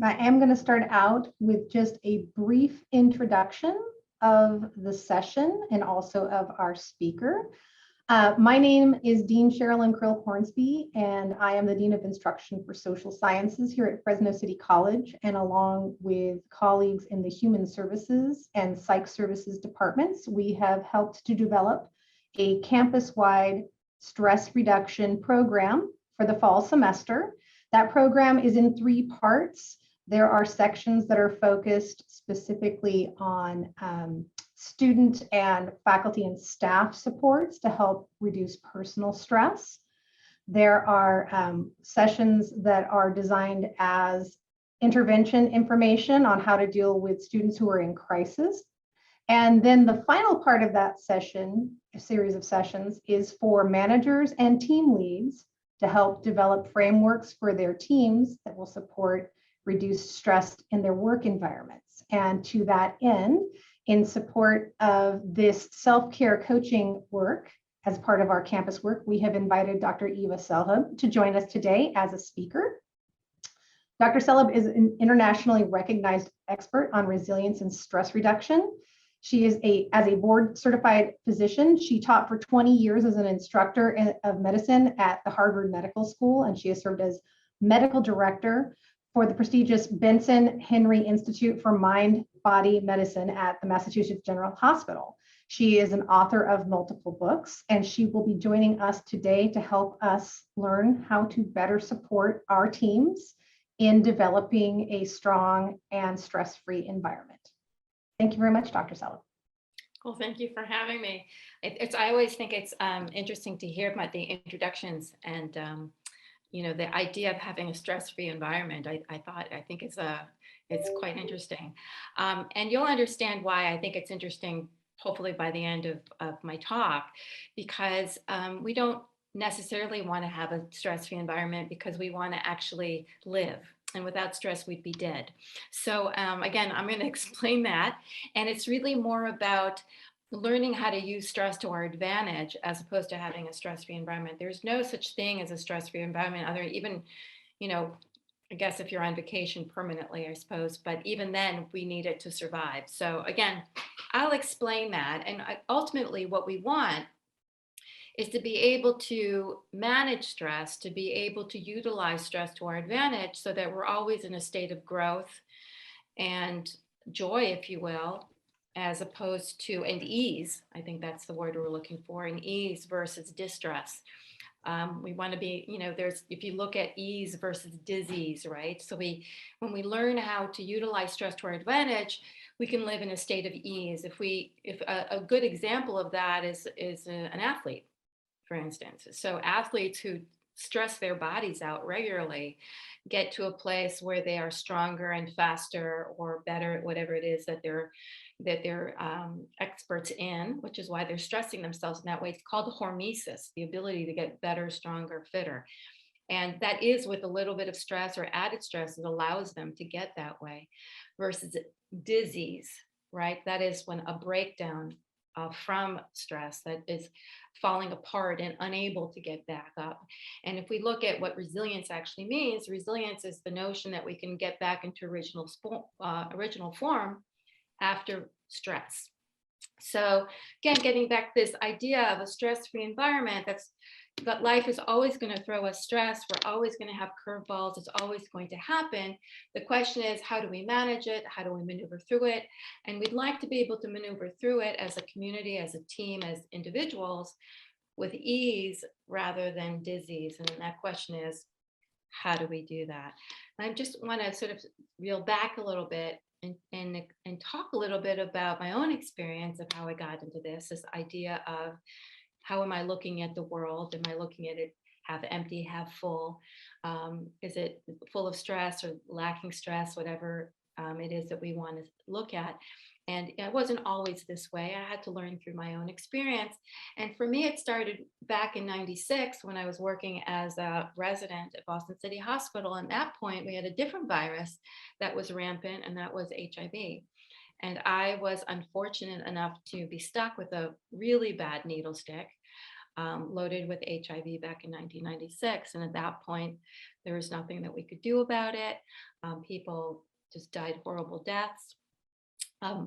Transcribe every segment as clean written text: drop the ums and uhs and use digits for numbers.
I am going to start out with just a brief introduction of the session and also of our speaker. My name is Dean Sherilyn Krill Hornsby, and I am the Dean of Instruction for Social Sciences here at Fresno City College, and along with colleagues in the Human Services and Psych Services departments, we have helped to develop a campus-wide stress reduction program for the fall semester. That program is in 3 parts. There are sections that are focused specifically on student and faculty and staff supports to help reduce personal stress. There are sessions that are designed as intervention information on how to deal with students who are in crisis. And then the final part of that session, a series of sessions, is for managers and team leads to help develop frameworks for their teams that will support reduced stress in their work environments. And to that end, in support of this self-care coaching work as part of our campus work, we have invited Dr. Eva Selhub to join us today as a speaker. Dr. Selhub is an internationally recognized expert on resilience and stress reduction. She is as a board certified physician. She taught for 20 years as an instructor of medicine at the Harvard Medical School, and she has served as medical director for the prestigious Benson Henry Institute for Mind-Body Medicine at the Massachusetts General Hospital. She is an author of multiple books, and she will be joining us today to help us learn how to better support our teams in developing a strong and stress-free environment. Thank you very much, Dr. Selhub. Well, thank you for having me. I always think it's interesting to hear about the introductions and the idea of having a stress-free environment. I think it's quite interesting, and you'll understand why I think it's interesting. Hopefully by the end of my talk, because we don't necessarily want to have a stress-free environment because we want to actually live. And without stress, we'd be dead. So again, I'm going to explain that. And it's really more about learning how to use stress to our advantage as opposed to having a stress-free environment. There's no such thing as a stress-free environment, I guess if you're on vacation permanently, I suppose, but even then we need it to survive. So again, I'll explain that. And ultimately what we want is to be able to manage stress, to be able to utilize stress to our advantage so that we're always in a state of growth and joy, if you will, as opposed to, and ease. I think that's the word we're looking for, and ease versus distress. We want to be, if you look at ease versus disease, right? So when we learn how to utilize stress to our advantage, we can live in a state of ease. If a good example of that is an athlete, for instance. So athletes who stress their bodies out regularly get to a place where they are stronger and faster or better at whatever it is that they're experts in, which is why they're stressing themselves in that way. It's called hormesis, the ability to get better, stronger, fitter. And that is with a little bit of stress or added stress, it allows them to get that way, versus disease, right? That is when a breakdown from stress that is falling apart and unable to get back up. And if we look at what resilience actually means, resilience is the notion that we can get back into original form after stress. So again, getting back this idea of a stress-free environment, that life is always going to throw us stress. We're always going to have curveballs. It's always going to happen. The question is, how do we manage it? How do we maneuver through it? And we'd like to be able to maneuver through it as a community, as a team, as individuals with ease rather than disease. And that question is, how do we do that? And I just want to sort of reel back a little bit and talk a little bit about my own experience of how I got into this idea of how am I looking at the world? Am I looking at it half empty, half full? Is it full of stress or lacking stress, whatever it is that we want to look at? And it wasn't always this way. I had to learn through my own experience. And for me, it started back in '96 when I was working as a resident at Boston City Hospital. And at that point, we had a different virus that was rampant, and that was HIV. And I was unfortunate enough to be stuck with a really bad needle stick. loaded with HIV back in 1996. And at that point, there was nothing that we could do about it. People just died horrible deaths.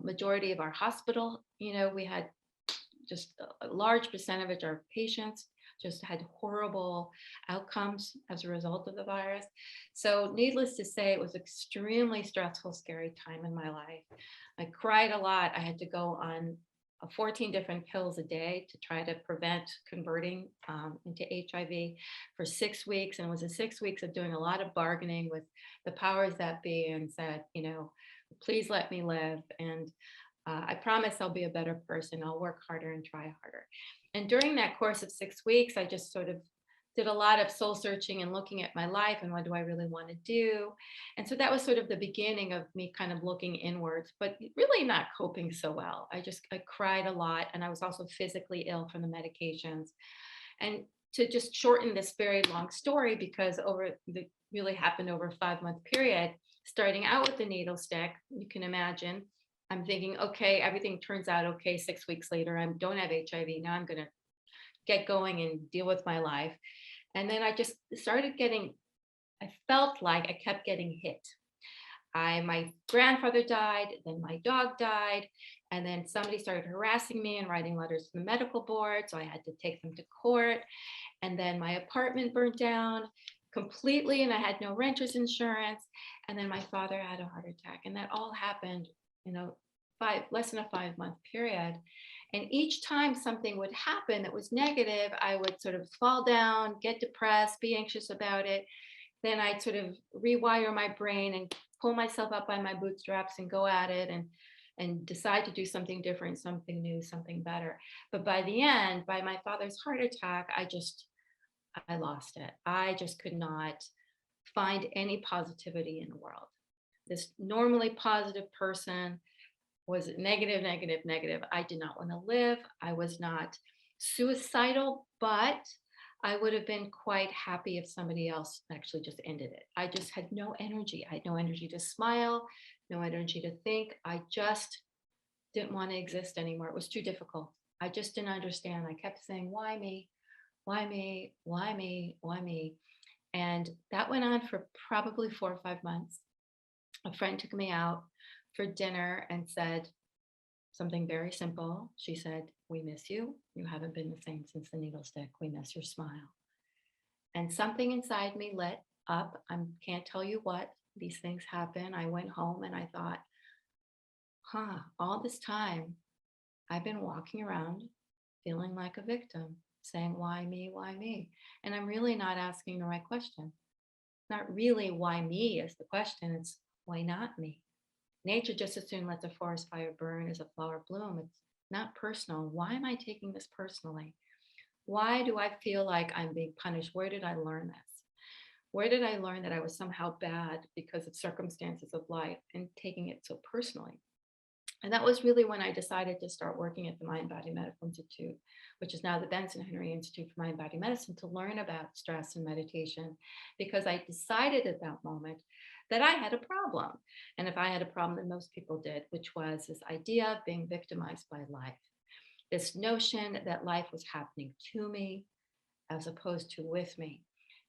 Majority of our hospital, we had just a large percentage of our patients just had horrible outcomes as a result of the virus. So needless to say, it was extremely stressful, scary time in my life. I cried a lot. I had to go on 14 different pills a day to try to prevent converting into HIV for 6 weeks. And it was 6 weeks of doing a lot of bargaining with the powers that be and said, please let me live. And I promise I'll be a better person. I'll work harder and try harder. And during that course of 6 weeks, I just sort of did a lot of soul searching and looking at my life and what do I really want to do. And so that was sort of the beginning of me kind of looking inwards, but really not coping so well. I cried a lot, and I was also physically ill from the medications. And to just shorten this very long story, because really happened over a 5-month period, starting out with the needle stick, you can imagine, I'm thinking, okay, everything turns out okay. 6 weeks later, I don't have HIV. Now I'm going to get going and deal with my life. And then I just started I felt like I kept getting hit. My grandfather died, then my dog died, and then somebody started harassing me and writing letters to the medical board. So I had to take them to court. And then my apartment burned down completely, and I had no renter's insurance. And then my father had a heart attack, and that all happened, less than a 5-month period. And each time something would happen that was negative, I would sort of fall down, get depressed, be anxious about it. Then I'd sort of rewire my brain and pull myself up by my bootstraps and go at it and decide to do something different, something new, something better. But by the end, by my father's heart attack, I lost it. I just could not find any positivity in the world. This normally positive person was negative, negative, negative. I did not want to live. I was not suicidal, but I would have been quite happy if somebody else actually just ended it. I just had no energy. I had no energy to smile, no energy to think. I just didn't want to exist anymore. It was too difficult. I just didn't understand. I kept saying, why me? Why me? Why me? Why me? And that went on for probably 4 or 5 months. A friend took me out for dinner and said something very simple. She said, we miss you. You haven't been the same since the needle stick. We miss your smile. And something inside me lit up. I can't tell you what. These things happen. I went home and I thought, all this time I've been walking around feeling like a victim, saying, why me? Why me? And I'm really not asking the right question. Not really why me is the question. It's why not me? Nature just as soon lets a forest fire burn as a flower bloom. It's not personal. Why am I taking this personally? Why do I feel like I'm being punished? Where did I learn this? Where did I learn that I was somehow bad because of circumstances of life and taking it so personally? And that was really when I decided to start working at the Mind Body Medical Institute, which is now the Benson Henry Institute for Mind Body Medicine, to learn about stress and meditation, because I decided at that moment that I had a problem. And if I had a problem, then most people did, which was this idea of being victimized by life, this notion that life was happening to me as opposed to with me.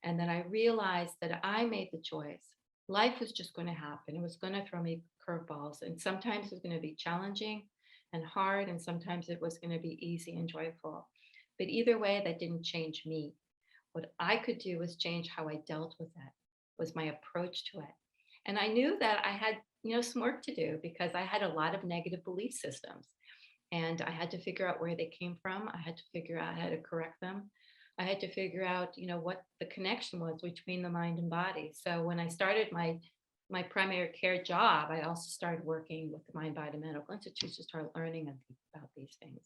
And then I realized that I made the choice. Life was just going to happen. It was going to throw me curveballs. And sometimes it was going to be challenging and hard. And sometimes it was going to be easy and joyful. But either way, that didn't change me. What I could do was change how I dealt with it, was my approach to it. And I knew that I had, some work to do, because I had a lot of negative belief systems. And I had to figure out where they came from. I had to figure out how to correct them. I had to figure out, what the connection was between the mind and body. So when I started my primary care job, I also started working with the Mind Body Medical Institute to start learning about these things.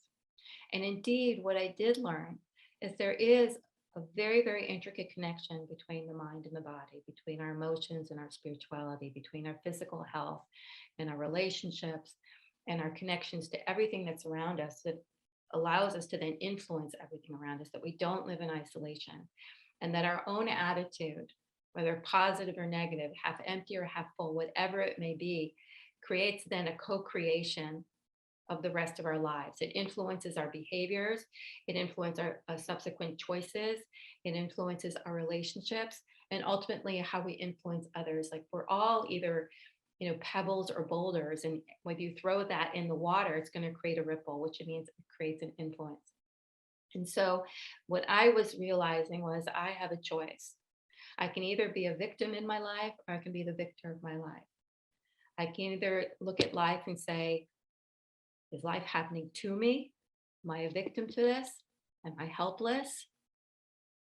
And indeed, what I did learn is there is a very, very intricate connection between the mind and the body, between our emotions and our spirituality, between our physical health and our relationships and our connections to everything that's around us, that allows us to then influence everything around us, that we don't live in isolation, and that our own attitude, whether positive or negative, half empty or half full, whatever it may be, creates then a co-creation of the rest of our lives. It influences our behaviors, it influences our subsequent choices, it influences our relationships, and ultimately how we influence others. Like we're all either, pebbles or boulders, and when you throw that in the water, it's going to create a ripple, which means it creates an influence. And so, what I was realizing was I have a choice. I can either be a victim in my life or I can be the victor of my life. I can either look at life and say, is life happening to me? Am I a victim to this? Am I helpless?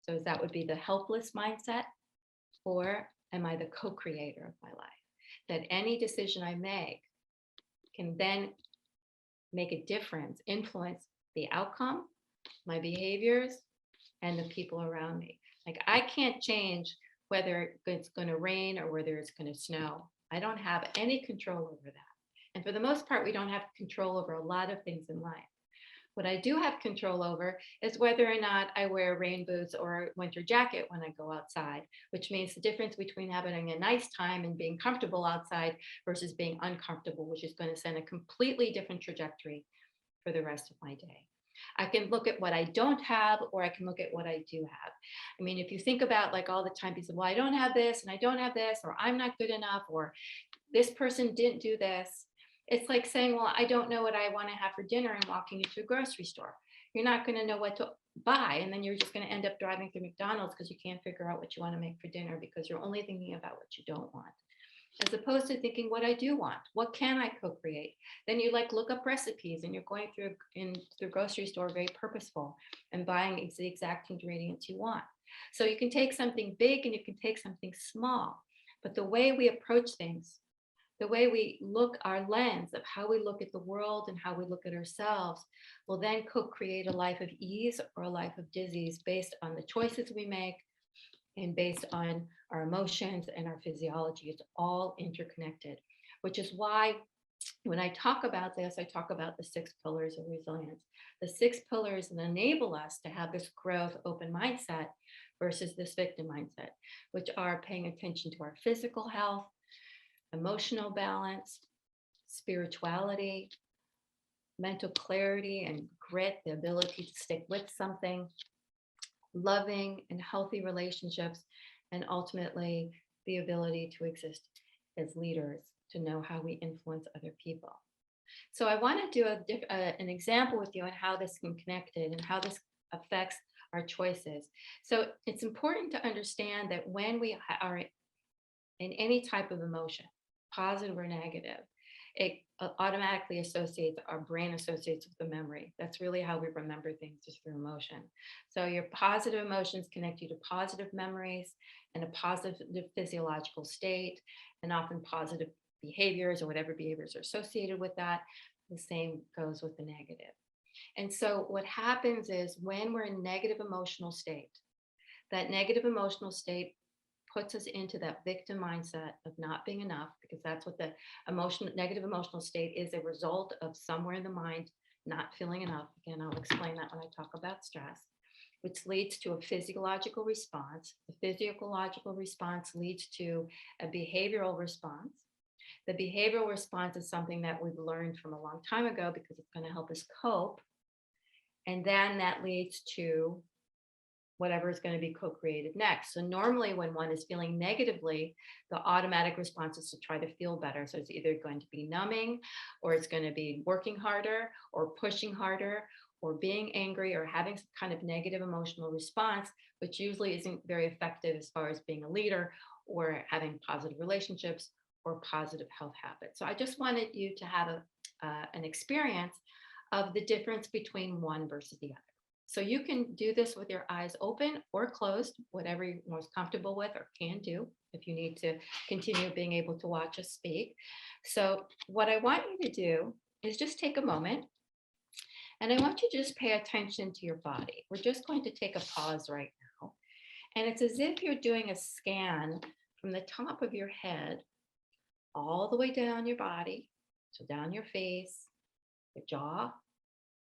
So that would be the helpless mindset. Or am I the co creator of my life? That any decision I make can then make a difference, influence the outcome, my behaviors, and the people around me. Like I can't change whether it's going to rain or whether it's going to snow. I don't have any control over that. And for the most part, we don't have control over a lot of things in life. What I do have control over is whether or not I wear rain boots or a winter jacket when I go outside, which means the difference between having a nice time and being comfortable outside versus being uncomfortable, which is going to send a completely different trajectory for the rest of my day. I can look at what I don't have, or I can look at what I do have. I mean, if you think about like all the time people say, well, I don't have this and I don't have this, or I'm not good enough, or this person didn't do this. It's like saying, well, I don't know what I want to have for dinner and walking into a grocery store. You're not going to know what to buy. And then you're just going to end up driving through McDonald's because you can't figure out what you want to make for dinner because you're only thinking about what you don't want, as opposed to thinking what I do want. What can I co-create? Then you like look up recipes and you're going through in the grocery store very purposeful and buying the exact ingredients you want. So you can take something big and you can take something small. But the way we approach things, the way we look, our lens of how we look at the world and how we look at ourselves will then co-create a life of ease or a life of disease based on the choices we make and based on our emotions and our physiology. It's all interconnected, which is why when I talk about this, I talk about the 6 pillars of resilience. The 6 pillars that enable us to have this growth, open mindset versus this victim mindset, which are paying attention to our physical health, emotional balance, spirituality, mental clarity and grit, the ability to stick with something, loving and healthy relationships, and ultimately the ability to exist as leaders, to know how we influence other people. So I want to do an example with you on how this can connect it and how this affects our choices. So it's important to understand that when we are in any type of emotion, positive or negative, it automatically associates, our brain associates with the memory. That's really how we remember things, is through emotion. So your positive emotions connect you to positive memories and a positive physiological state, and often positive behaviors or whatever behaviors are associated with that. The same goes with the negative. And so what happens is when we're in negative emotional state, that negative emotional state puts us into that victim mindset of not being enough, because that's what the negative emotional state is, a result of somewhere in the mind not feeling enough. Again, I'll explain that when I talk about stress, which leads to a physiological response. The physiological response leads to a behavioral response. The behavioral response is something that we've learned from a long time ago because it's going to help us cope. And then that leads to whatever is going to be co-created next. So normally when one is feeling negatively, the automatic response is to try to feel better. So it's either going to be numbing, or it's going to be working harder or pushing harder or being angry or having some kind of negative emotional response, which usually isn't very effective as far as being a leader or having positive relationships or positive health habits. So I just wanted you to have an experience of the difference between one versus the other. So you can do this with your eyes open or closed, whatever you're most comfortable with or can do if you need to continue being able to watch us speak. So what I want you to do is just take a moment, and I want you to just pay attention to your body. We're just going to take a pause right now. And it's as if you're doing a scan from the top of your head all the way down your body. So down your face, your jaw,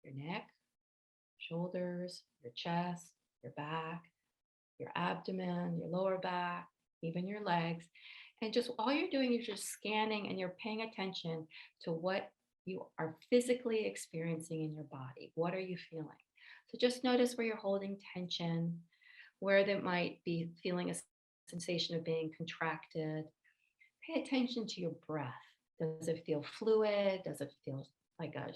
your neck, shoulders, your chest, your back, your abdomen, your lower back, even your legs. And just all you're doing is just scanning, and you're paying attention to what you are physically experiencing in your body. What are you feeling? So just notice where you're holding tension, where there might be feeling a sensation of being contracted. Pay attention to your breath. Does it feel fluid? Does it feel like a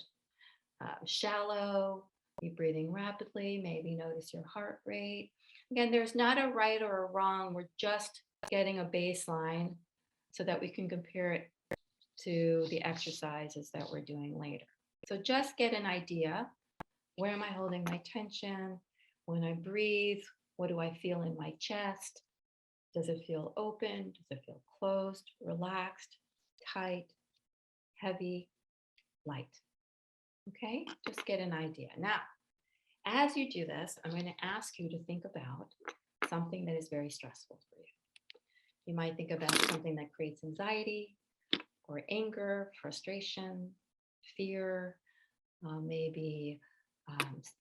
shallow? Are you breathing rapidly? Maybe notice your heart rate. Again, there's not a right or a wrong. We're just getting a baseline so that we can compare it to the exercises that we're doing later. So just get an idea. Where am I holding my tension? When I breathe, what do I feel in my chest? Does it feel open? Does it feel closed, relaxed, tight, heavy, light? Okay, just get an idea. Now, as you do this, I'm going to ask you to think about something that is very stressful for you. You might think about something that creates anxiety or anger, frustration, fear, maybe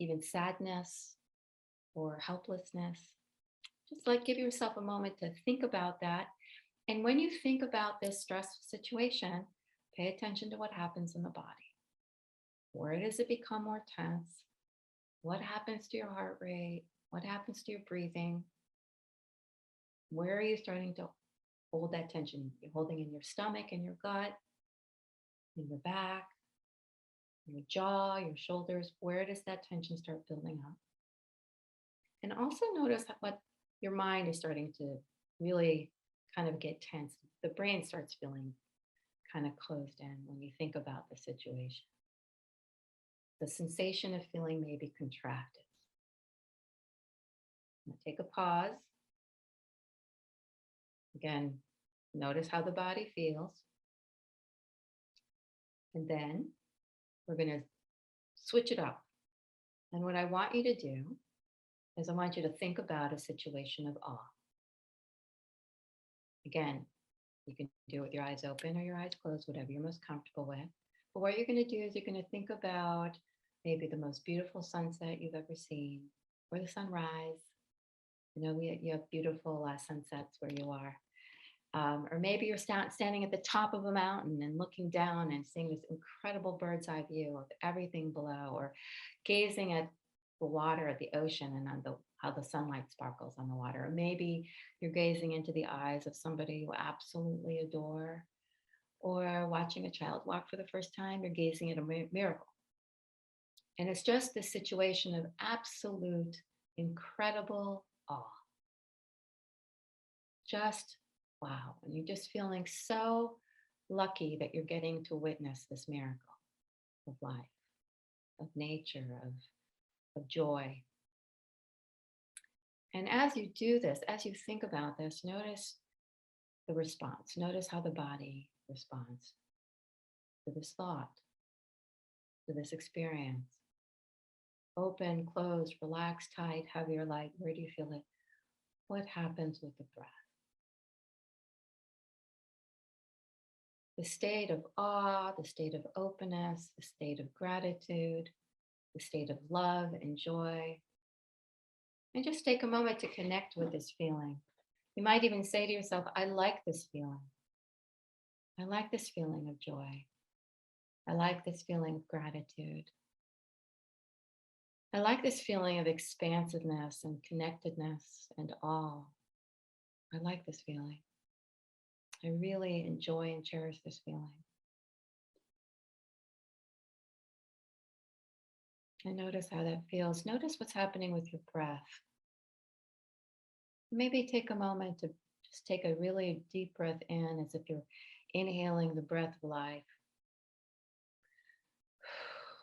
even sadness or helplessness. Just like give yourself a moment to think about that. And when you think about this stressful situation, pay attention to what happens in the body. Where does it become more tense? What happens to your heart rate? What happens to your breathing? Where are you starting to hold that tension? You're holding in your stomach, in your gut, in your back, your jaw, your shoulders. Where does that tension start building up? And also notice what your mind is starting to really kind of get tense. The brain starts feeling kind of closed in when you think about the situation. The sensation of feeling maybe contracted. Now take a pause. Again, notice how the body feels. And then we're going to switch it up. And what I want you to do is I want you to think about a situation of awe. Again, you can do it with your eyes open or your eyes closed, whatever you're most comfortable with. But what you're going to do is you're going to think about maybe the most beautiful sunset you've ever seen, or the sunrise. You know, you have beautiful sunsets where you are. Or maybe you're standing at the top of a mountain and looking down and seeing this incredible bird's eye view of everything below, or gazing at the water, at the ocean, and on how the sunlight sparkles on the water. Or maybe you're gazing into the eyes of somebody you absolutely adore, or watching a child walk for the first time. You're gazing at a miracle. And it's just this situation of absolute, incredible awe. Just wow. And you're just feeling so lucky that you're getting to witness this miracle of life, of nature, of joy. And as you do this, as you think about this, notice the response. Notice how the body responds to this thought, to this experience. Open, closed, relaxed, tight, heavy or light. Where do you feel it? What happens with the breath? The state of awe, the state of openness, the state of gratitude, the state of love and joy. And just take a moment to connect with this feeling. You might even say to yourself, I like this feeling. I like this feeling of joy. I like this feeling of gratitude. I like this feeling of expansiveness and connectedness and awe. I like this feeling. I really enjoy and cherish this feeling. And notice how that feels. Notice what's happening with your breath. Maybe take a moment to just take a really deep breath in as if you're inhaling the breath of life.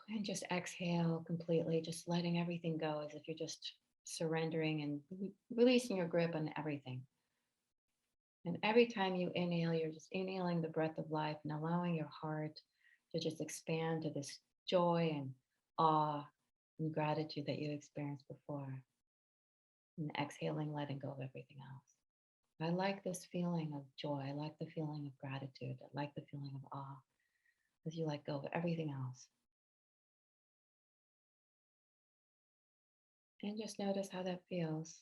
And just exhale completely, just letting everything go as if you're just surrendering and releasing your grip on everything. And every time you inhale, you're just inhaling the breath of life and allowing your heart to just expand to this joy and awe and gratitude that you experienced before. And exhaling, letting go of everything else. I like this feeling of joy. I like the feeling of gratitude. I like the feeling of awe as you let go of everything else. And just notice how that feels.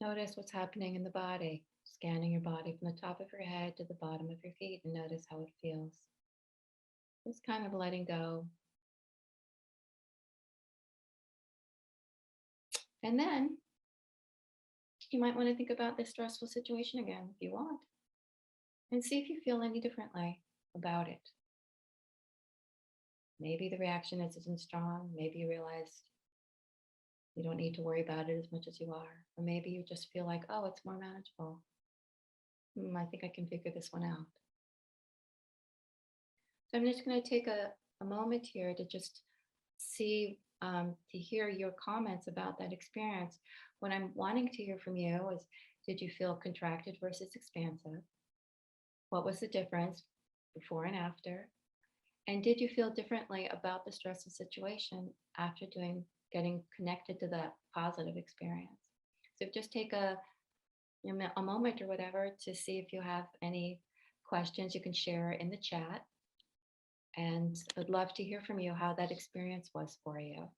Notice what's happening in the body. Just Scanning your body from the top of your head to the bottom of your feet and notice how it feels. Just kind of letting go. And then you might want to think about this stressful situation again if you want, and see if you feel any differently about it. Maybe the reaction isn't strong. Maybe you realize you don't need to worry about it as much as you are. Or maybe you just feel like, oh, it's more manageable. I think I can figure this one out. So I'm just going to take a moment here to just see, to hear your comments about that experience. What I'm wanting to hear from you is, did you feel contracted versus expansive? What was the difference before and after? And did you feel differently about the stressful situation after getting connected to that positive experience? So just take a moment or whatever to see if you have any questions you can share in the chat. And I'd love to hear from you how that experience was for you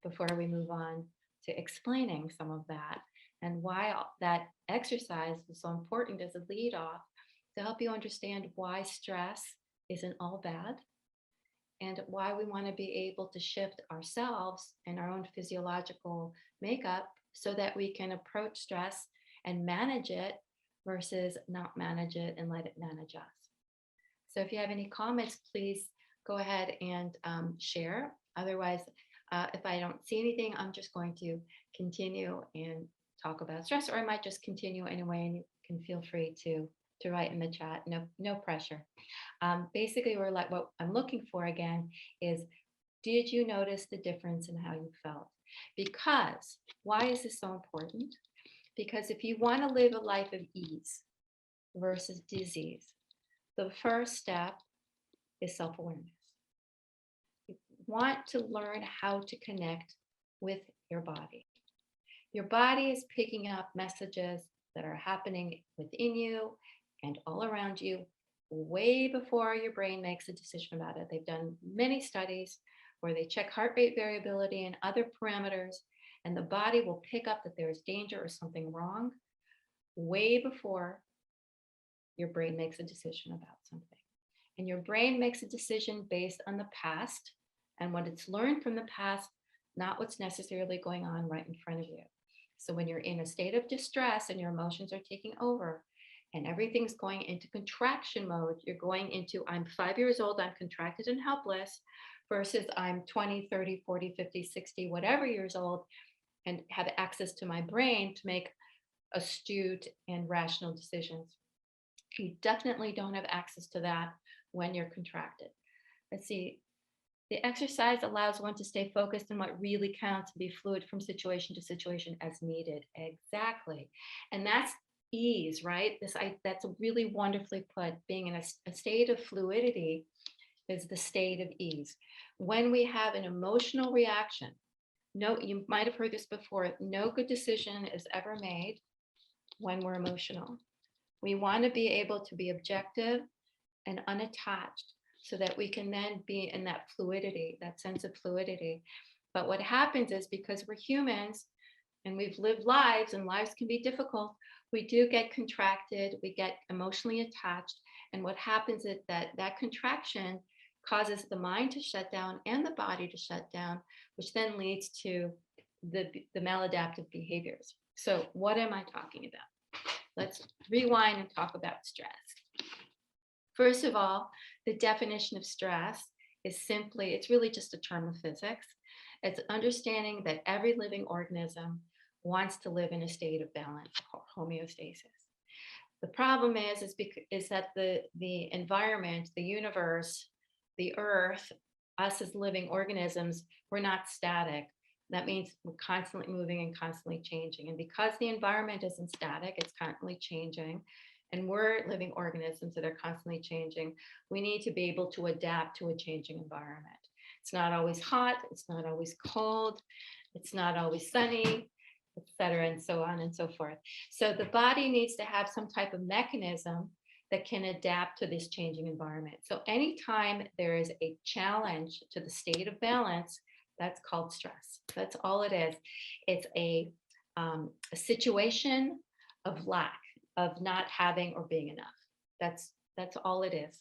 before we move on to explaining some of that and why that exercise was so important as a lead off to help you understand why stress isn't all bad and why we want to be able to shift ourselves and our own physiological makeup so that we can approach stress and manage it versus not manage it and let it manage us. So if you have any comments, please go ahead and share. Otherwise, if I don't see anything, I'm just going to continue and talk about stress, or I might just continue anyway, and you can feel free to write in the chat. No pressure. Basically, what I'm looking for again is, did you notice the difference in how you felt? Because why is this so important? Because if you want to live a life of ease versus disease, the first step is self-awareness. You want to learn how to connect with your body. Your body is picking up messages that are happening within you and all around you way before your brain makes a decision about it. They've done many studies where they check heart rate variability and other parameters, and the body will pick up that there is danger or something wrong way before your brain makes a decision about something. And your brain makes a decision based on the past and what it's learned from the past, not what's necessarily going on right in front of you. So when you're in a state of distress and your emotions are taking over and everything's going into contraction mode, you're going into, I'm 5 years old, I'm contracted and helpless, versus I'm 20, 30, 40, 50, 60, whatever years old, and have access to my brain to make astute and rational decisions. You definitely don't have access to that when you're contracted. Let's see. The exercise allows one to stay focused on what really counts and be fluid from situation to situation as needed. Exactly. And that's ease, right? That's really wonderfully put. Being in a state of fluidity is the state of ease. When we have an emotional reaction, no, you might have heard this before, no good decision is ever made when we're emotional. We want to be able to be objective and unattached so that we can then be in that fluidity, that sense of fluidity. But what happens is, because we're humans and we've lived lives and lives can be difficult, we do get contracted, we get emotionally attached. And what happens is that contraction causes the mind to shut down and the body to shut down, which then leads to the maladaptive behaviors. So what am I talking about? Let's rewind and talk about stress. First of all, the definition of stress is simply, it's really just a term of physics. It's understanding that every living organism wants to live in a state of balance, homeostasis. The problem is that the environment, the universe, the earth, us as living organisms, we're not static. That means we're constantly moving and constantly changing. And because the environment isn't static, it's constantly changing, and we're living organisms that are constantly changing, we need to be able to adapt to a changing environment. It's not always hot, it's not always cold, it's not always sunny, et cetera, and so on and so forth. So the body needs to have some type of mechanism that can adapt to this changing environment. So anytime there is a challenge to the state of balance, that's called stress. That's all it is. It's a situation of lack. of not having or being enough. That's all it is.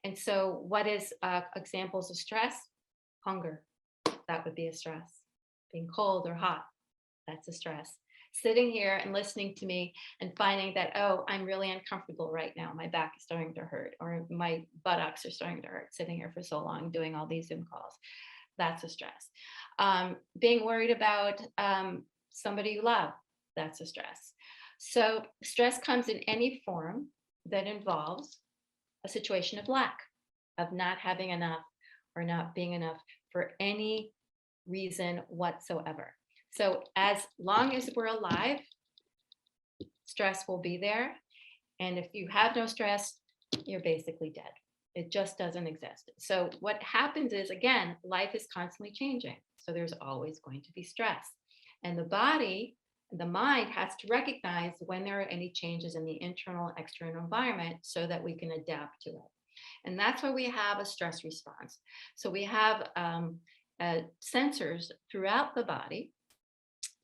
And so what is examples of stress? Hunger, that would be a stress. Being cold or hot, that's a stress. Sitting here and listening to me and finding that, oh, I'm really uncomfortable right now. My back is starting to hurt, or my buttocks are starting to hurt sitting here for so long doing all these Zoom calls. That's a stress. Being worried about somebody you love, that's a stress. So stress comes in any form that involves a situation of lack, of not having enough or not being enough for any reason whatsoever. So as long as we're alive, stress will be there. And if you have no stress, you're basically dead. It just doesn't exist. So what happens is, again, life is constantly changing. So there's always going to be stress. And the body, the mind has to recognize when there are any changes in the internal and external environment so that we can adapt to it. And that's why we have a stress response. So we have sensors throughout the body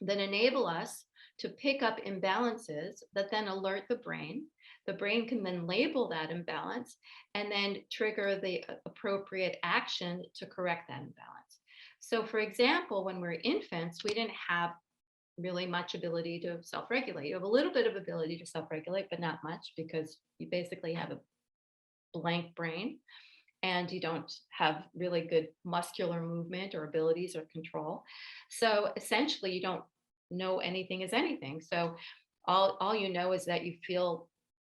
that enable us to pick up imbalances that then alert the brain. The brain can then label that imbalance and then trigger the appropriate action to correct that imbalance. So, for example, when we're infants, we didn't have really much ability to self-regulate. You have a little bit of ability to self-regulate, but not much, because you basically have a blank brain and you don't have really good muscular movement or abilities or control. So essentially you don't know anything is anything. So all you know is that you feel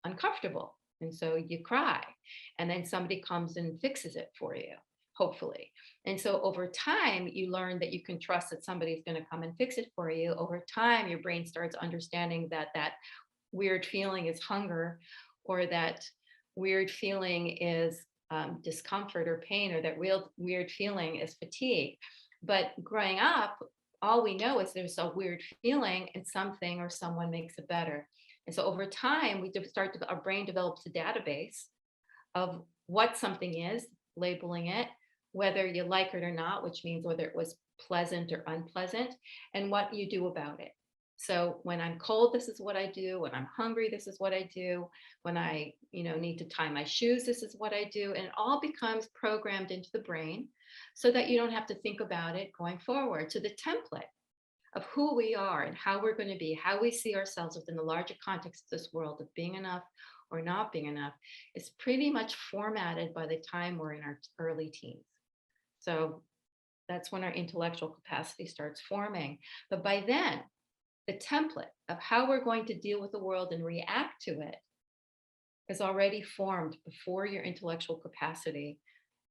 uncomfortable. And so you cry. And then somebody comes and fixes it for you, hopefully. And so over time, you learn that you can trust that somebody's going to come and fix it for you. Over time, your brain starts understanding that that weird feeling is hunger, or that weird feeling is discomfort or pain, or that real weird feeling is fatigue. But growing up, all we know is there's a weird feeling and something or someone makes it better. And so over time, our brain develops a database of what something is, labeling it, whether you like it or not, which means whether it was pleasant or unpleasant, and what you do about it. So when I'm cold, this is what I do. When I'm hungry, this is what I do. When I, need to tie my shoes, this is what I do. And it all becomes programmed into the brain so that you don't have to think about it going forward. So the template of who we are and how we're going to be, how we see ourselves within the larger context of this world of being enough or not being enough, is pretty much formatted by the time we're in our early teens. So that's when our intellectual capacity starts forming. But by then, the template of how we're going to deal with the world and react to it is already formed before your intellectual capacity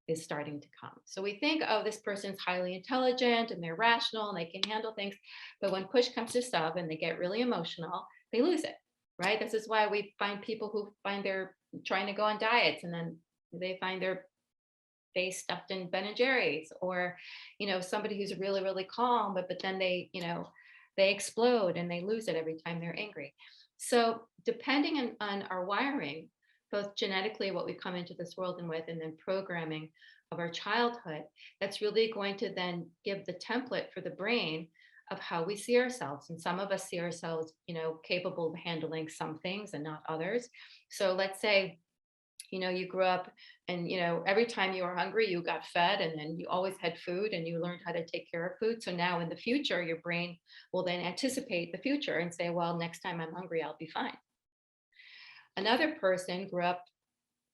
is starting to come. So we think, oh, this person's highly intelligent and they're rational and they can handle things. But when push comes to shove and they get really emotional, they lose it, right? This is why we find people who find they're trying to go on diets and then they find their face stuffed in Ben and Jerry's, or, somebody who's really, really calm, but then they explode and they lose it every time they're angry. So depending on our wiring, both genetically, what we come into this world and with, and then programming of our childhood, that's really going to then give the template for the brain of how we see ourselves. And some of us see ourselves, capable of handling some things and not others. So let's say, you grew up and, every time you were hungry, you got fed, and then you always had food and you learned how to take care of food. So now in the future, your brain will then anticipate the future and say, well, next time I'm hungry, I'll be fine. Another person grew up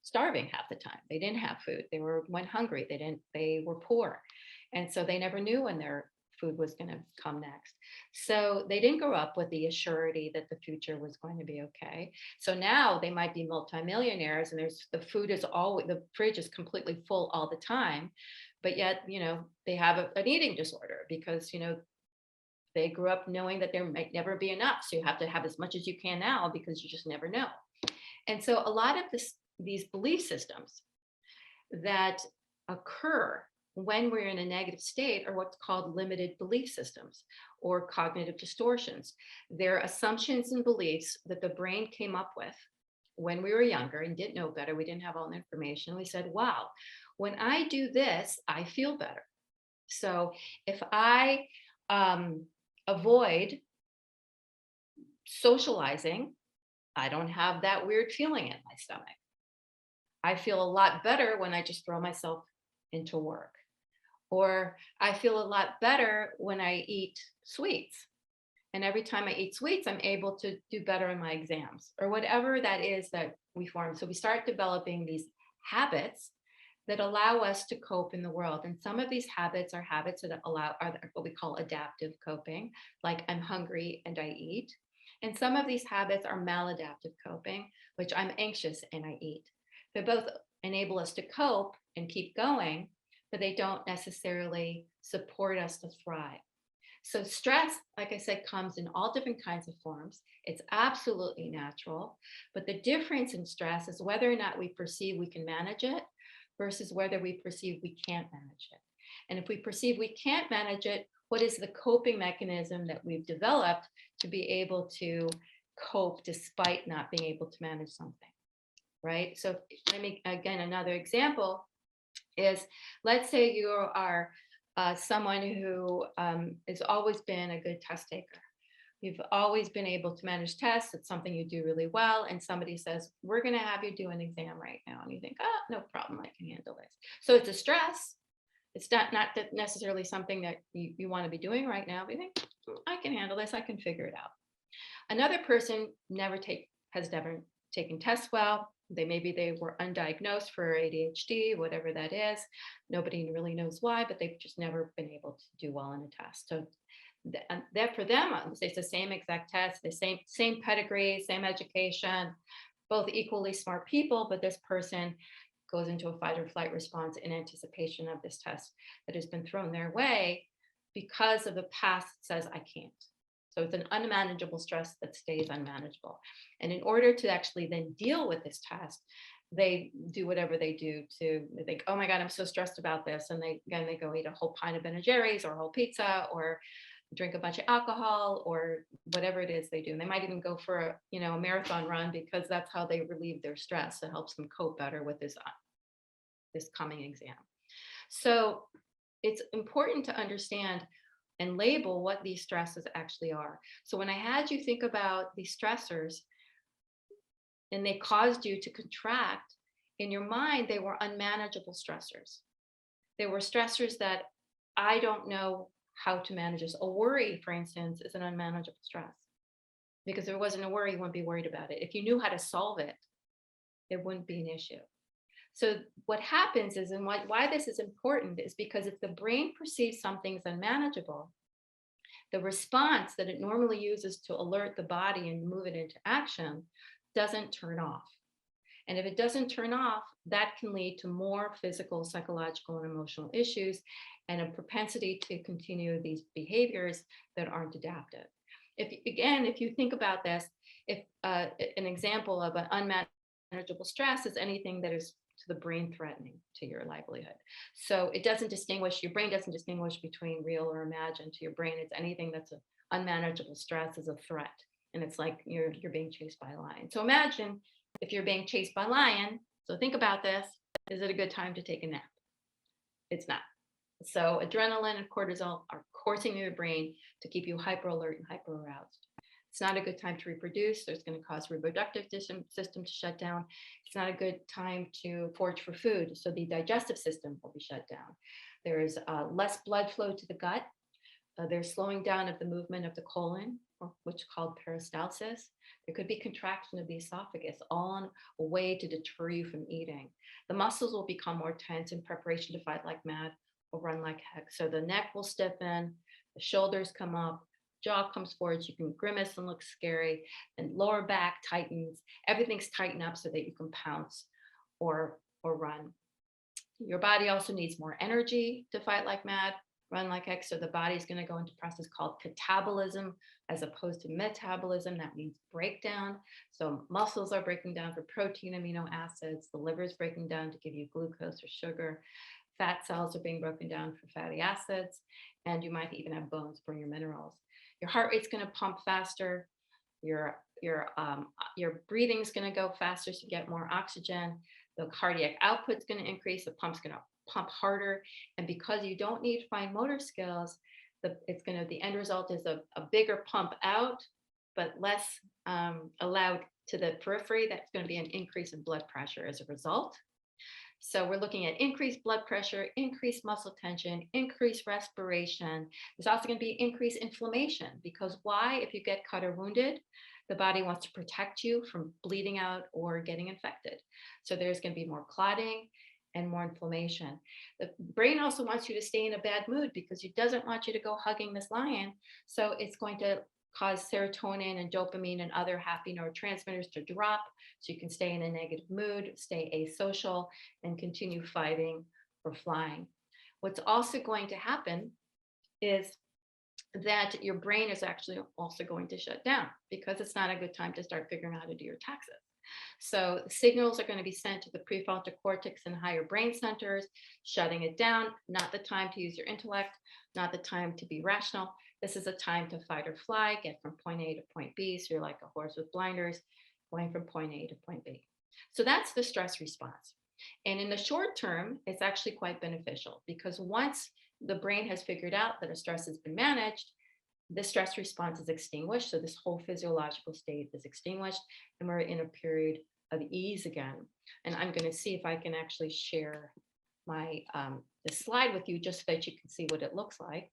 starving half the time. They didn't have food. Went hungry. They were poor. And so they never knew when their food was going to come next. So they didn't grow up with the assurity that the future was going to be okay. So now they might be multimillionaires and the fridge is completely full all the time, but yet, they have an eating disorder because, they grew up knowing that there might never be enough. So you have to have as much as you can now because you just never know. And so a lot of these belief systems that occur when we're in a negative state are what's called limited belief systems or cognitive distortions. They're assumptions and beliefs that the brain came up with when we were younger and didn't know better. We didn't have all the information. We said, wow, when I do this, I feel better. So if I avoid socializing, I don't have that weird feeling in my stomach. I feel a lot better when I just throw myself into work. Or I feel a lot better when I eat sweets. And every time I eat sweets, I'm able to do better in my exams or whatever that is that we form. So we start developing these habits that allow us to cope in the world. And some of these habits are habits that are what we call adaptive coping, like I'm hungry and I eat. And some of these habits are maladaptive coping, which I'm anxious and I eat. They both enable us to cope and keep going, but they don't necessarily support us to thrive. So stress, like I said, comes in all different kinds of forms. It's absolutely natural. But the difference in stress is whether or not we perceive we can manage it versus whether we perceive we can't manage it. And if we perceive we can't manage it, what is the coping mechanism that we've developed to be able to cope despite not being able to manage something, right? So let me, again, another example is, let's say you are someone who has always been a good test taker. You've always been able to manage tests. It's something you do really well. And somebody says, we're going to have you do an exam right now. And you think, oh, no problem. I can handle this. So it's a stress. It's not that necessarily something that you want to be doing right now. But you think, I can handle this. I can figure it out. Another person has never taken tests well. Maybe they were undiagnosed for ADHD, whatever that is. Nobody really knows why, but they've just never been able to do well in a test. So that for them, it's the same exact test, the same pedigree, same education, both equally smart people, but this person goes into a fight or flight response in anticipation of this test that has been thrown their way because of the past that says I can't. So it's an unmanageable stress that stays unmanageable. And in order to actually then deal with this test, they do whatever they do they think, oh my God, I'm so stressed about this. And they go eat a whole pint of Ben & Jerry's or a whole pizza or drink a bunch of alcohol or whatever it is they do. And they might even go for a marathon run because that's how they relieve their stress. It helps them cope better with this coming exam. So it's important to understand and label what these stresses actually are. So when I had you think about these stressors and they caused you to contract, in your mind, they were unmanageable stressors. They were stressors that I don't know how to manage this. A worry, for instance, is an unmanageable stress. Because if there wasn't a worry, you wouldn't be worried about it. If you knew how to solve it, it wouldn't be an issue. So what happens is, and why this is important is because if the brain perceives something's unmanageable, the response that it normally uses to alert the body and move it into action doesn't turn off. And if it doesn't turn off, that can lead to more physical, psychological, and emotional issues and a propensity to continue these behaviors that aren't adaptive. If you think about this, if an example of an unmanageable stress is anything that is to the brain threatening to your livelihood. So it doesn't distinguish, your brain doesn't distinguish between real or imagined. To your brain, it's anything that's an unmanageable stress is a threat. And it's like you're being chased by a lion. So imagine if you're being chased by a lion. So think about this. Is it a good time to take a nap? It's not. So adrenaline and cortisol are coursing through your brain to keep you hyper alert and hyper aroused. It's not a good time to reproduce. So it's going to cause reproductive system to shut down. It's not a good time to forage for food. So the digestive system will be shut down. There is less blood flow to the gut. There's slowing down of the movement of the colon, which is called peristalsis. There could be contraction of the esophagus, all on a way to deter you from eating. The muscles will become more tense in preparation to fight like mad or run like heck. So the neck will stiffen, the shoulders come up, jaw comes forward, you can grimace and look scary, and lower back tightens. Everything's tightened up so that you can pounce or run. Your body also needs more energy to fight like mad, run like heck. So the body's going to go into a process called catabolism as opposed to metabolism. That means breakdown. So muscles are breaking down for protein, amino acids. The liver is breaking down to give you glucose or sugar. Fat cells are being broken down for fatty acids. And you might even have bones for your minerals. Your heart rate's going to pump faster. Your breathing's going to go faster so you get more oxygen. The cardiac output's going to increase. The pump's going to pump harder. And because you don't need fine motor skills, the end result is a bigger pump out, but less allowed to the periphery, that's going to be an increase in blood pressure as a result. So we're looking at increased blood pressure, increased muscle tension, increased respiration. There's also going to be increased inflammation, because why? If you get cut or wounded, the body wants to protect you from bleeding out or getting infected. So there's going to be more clotting and more inflammation. The brain also wants you to stay in a bad mood because it doesn't want you to go hugging this lion. So it's going to cause serotonin and dopamine and other happy neurotransmitters to drop, so you can stay in a negative mood, stay asocial, and continue fighting or flying. What's also going to happen is that your brain is actually also going to shut down, because it's not a good time to start figuring out how to do your taxes. So signals are going to be sent to the prefrontal cortex and higher brain centers, shutting it down. Not the time to use your intellect, not the time to be rational. This is a time to fight or fly, get from point A to point B. So you're like a horse with blinders, going from point A to point B. So that's the stress response. And in the short term, it's actually quite beneficial, because once the brain has figured out that a stress has been managed, the stress response is extinguished. So this whole physiological state is extinguished, and we're in a period of ease again. And I'm going to see if I can actually share my the slide with you, just so that you can see what it looks like.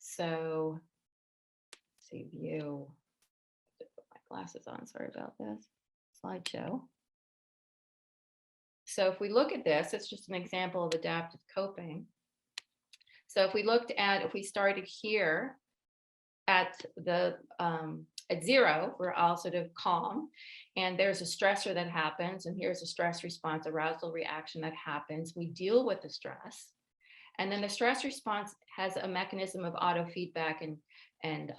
So let's see, view. Put my glasses on. Sorry about this. Slideshow. So if we look at this, it's just an example of adaptive coping. So if we started here at the at 0, we're all sort of calm, and there's a stressor that happens, and here's a stress response, arousal reaction that happens. We deal with the stress, and then the stress response has a mechanism of auto feedback and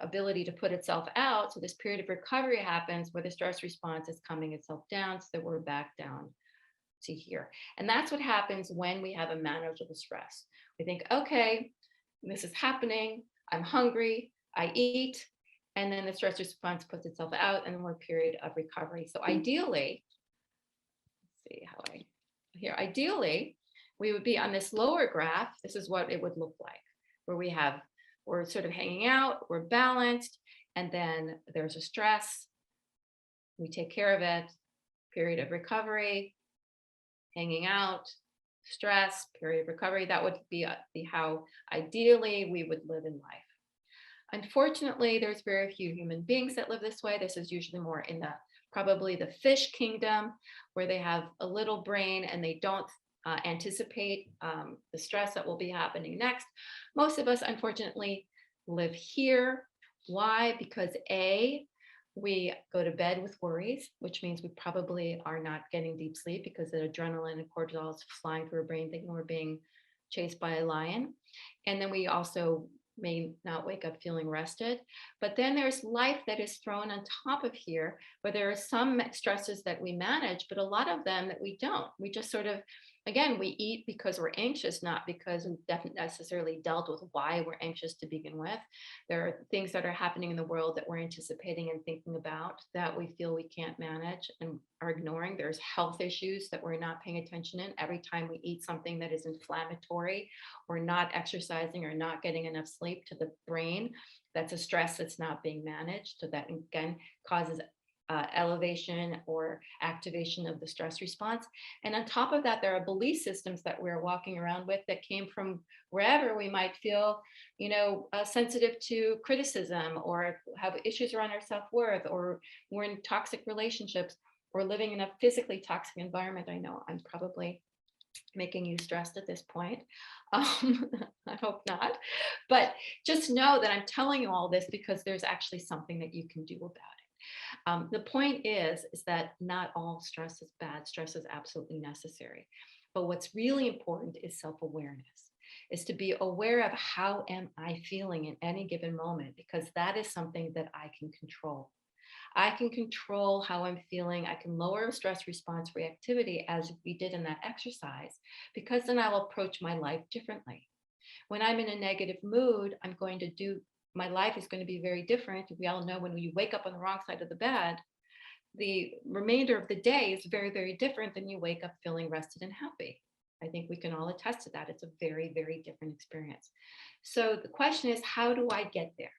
ability to put itself out. So this period of recovery happens where the stress response is coming itself down, so that we're back down to here. And that's what happens when we have a manageable stress. We think, okay, this is happening, I'm hungry, I eat, and then the stress response puts itself out, and then we're a period of recovery. So ideally, let's see how ideally, we would be on this lower graph. This is what it would look like, where we're sort of hanging out, we're balanced, and then there's a stress, we take care of it, period of recovery, hanging out, stress, period of recovery. That would be how ideally we would live in life. Unfortunately, there's very few human beings that live this way. This is usually more in probably the fish kingdom, where they have a little brain and they don't anticipate the stress that will be happening next. Most of us, unfortunately, live here. Why? Because we go to bed with worries, which means we probably are not getting deep sleep, because the adrenaline and cortisol is flying through our brain, thinking we're being chased by a lion. And then we also may not wake up feeling rested. But then there's life that is thrown on top of here, where there are some stresses that we manage, but a lot of them that we don't. We just sort of, again, we eat because we're anxious, not because we haven't necessarily dealt with why we're anxious to begin with. There are things that are happening in the world that we're anticipating and thinking about that we feel we can't manage and are ignoring. There's health issues that we're not paying attention in. Every time we eat something that is inflammatory, or not exercising, or not getting enough sleep, to the brain, that's a stress that's not being managed. So that again causes elevation or activation of the stress response. And on top of that, there are belief systems that we're walking around with that came from wherever we might feel, sensitive to criticism, or have issues around our self-worth, or we're in toxic relationships, or living in a physically toxic environment. I know I'm probably making you stressed at this point. I hope not. But just know that I'm telling you all this because there's actually something that you can do about it. The point is that not all stress is bad. Stress is absolutely necessary. But what's really important is self-awareness, is to be aware of how am I feeling in any given moment, because that is something that I can control. I can control how I'm feeling. I can lower stress response reactivity, as we did in that exercise, because then I'll approach my life differently. When I'm in a negative mood, my life is going to be very different. We all know when you wake up on the wrong side of the bed, the remainder of the day is very, very different than you wake up feeling rested and happy. I think we can all attest to that. It's a very, very different experience. So the question is, how do I get there?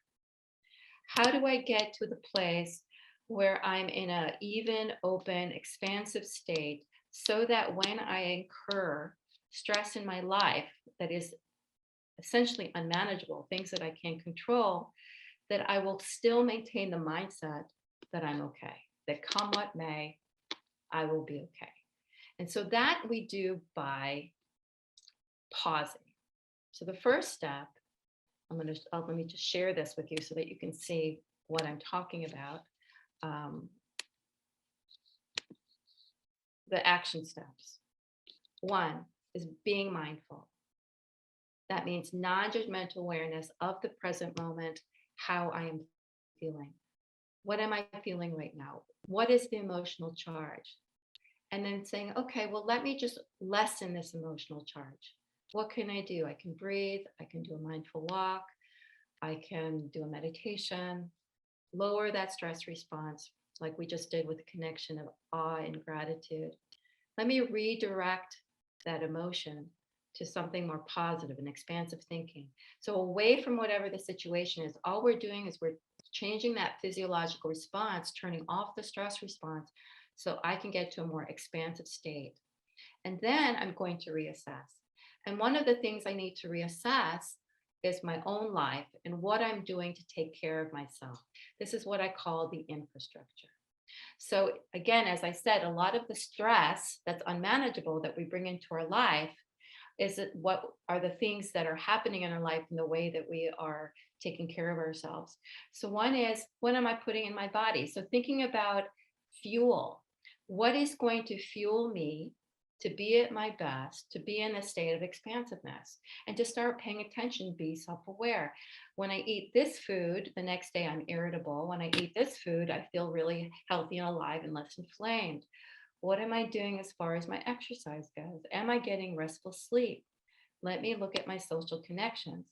How do I get to the place where I'm in a even, open, expansive state so that when I incur stress in my life that is essentially unmanageable, things that I can't control, that I will still maintain the mindset that I'm okay, that come what may, I will be okay. And so that we do by pausing. So the first step, let me just share this with you so that you can see what I'm talking about. Um, the action steps. One is being mindful. That means non-judgmental awareness of the present moment, how I am feeling. What am I feeling right now? What is the emotional charge? And then saying, okay, well, let me just lessen this emotional charge. What can I do? I can breathe. I can do a mindful walk. I can do a meditation, lower that stress response, like we just did with the connection of awe and gratitude. Let me redirect that emotion to something more positive and expansive thinking. So, away from whatever the situation is, all we're doing is we're changing that physiological response, turning off the stress response so I can get to a more expansive state. And then I'm going to reassess. And one of the things I need to reassess is my own life and what I'm doing to take care of myself. This is what I call the infrastructure. So, again, as I said, a lot of the stress that's unmanageable that we bring into our life is it what are the things that are happening in our life in the way that we are taking care of ourselves. So, one is, what am I putting in my body? So, thinking about fuel. What is going to fuel me to be at my best, to be in a state of expansiveness, and to start paying attention, be self aware. When I eat this food, the next day I'm irritable. When I eat this food, I feel really healthy and alive and less inflamed. What am I doing as far as my exercise goes? Am I getting restful sleep? Let me look at my social connections.